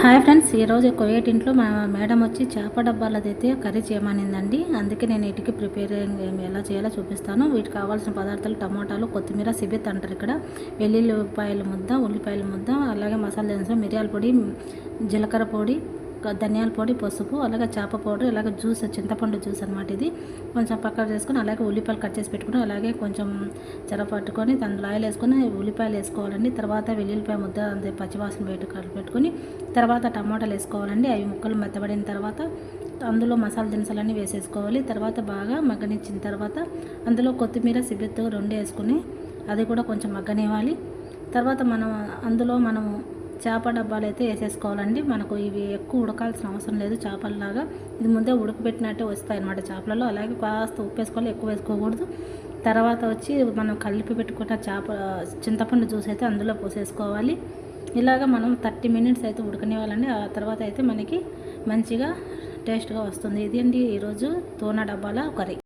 Hi friends, ఈరోజు కొరియట్ ఇంట్లో మా మేడం వచ్చి చేప డబ్బాలదైతే కర్రీ చేయమనిందండి. అందుకే నేను వీటికి ప్రిపేరింగ్ ఎలా చేయాలో చూపిస్తాను. వీటికి కావాల్సిన పదార్థాలు టమోటాలు, కొత్తిమీర, సిబిత్ అంటారు ఇక్కడ, వెల్లుల్లిపాయల ముద్ద, ఉల్లిపాయల ముద్ద, అలాగే మసాలా దినుసులు, మిరియాల పొడి, జీలకర్ర పొడి, ధనియాల పొడి, పసుపు, అలాగే చేప పౌడర్, అలాగే జ్యూస్, చింతపండు జ్యూస్ అనమాట. ఇది కొంచెం పక్కన చేసుకొని, అలాగే ఉల్లిపాయలు కట్ చేసి పెట్టుకుని, అలాగే కొంచెం చెర పట్టుకొని దాంట్లో ఆయిల్ వేసుకొని ఉల్లిపాయలు వేసుకోవాలండి. తర్వాత వెల్లుల్లిపాయ ముద్ద అంతే పచ్చివాసన పెట్టుకొని తర్వాత టమాటాలు వేసుకోవాలండి. అవి ముక్కలు మెత్తబడిన తర్వాత అందులో మసాలా దినుసులన్నీ వేసేసుకోవాలి. తర్వాత బాగా మగ్గనిచ్చిన తర్వాత అందులో కొత్తిమీర, సిబిత్తు రెండు వేసుకుని అది కూడా కొంచెం మగ్గనివ్వాలి. తర్వాత అందులో మనము చేప డబ్బాలు అయితే వేసేసుకోవాలండి. మనకు ఇవి ఎక్కువ ఉడకాల్సిన అవసరం లేదు. చేపలలాగా ఇది ముందే ఉడకబెట్టినట్టే వస్తాయి అన్నమాట చేపలలో. అలాగే కాస్త ఉప్పు వేసుకోవాలి, ఎక్కువ వేసుకోకూడదు. తర్వాత వచ్చి మనం కలిపి పెట్టుకున్న చింతపండు జ్యూస్ అయితే అందులో పోసేసుకోవాలి. ఇలాగ మనం 30 మినిట్స్ అయితే ఉడకనివ్వాలండి. ఆ తర్వాత అయితే మనకి మంచిగా టేస్ట్గా వస్తుంది. ఇది అండి ఈరోజు తోనా డబ్బాల కర్రీ.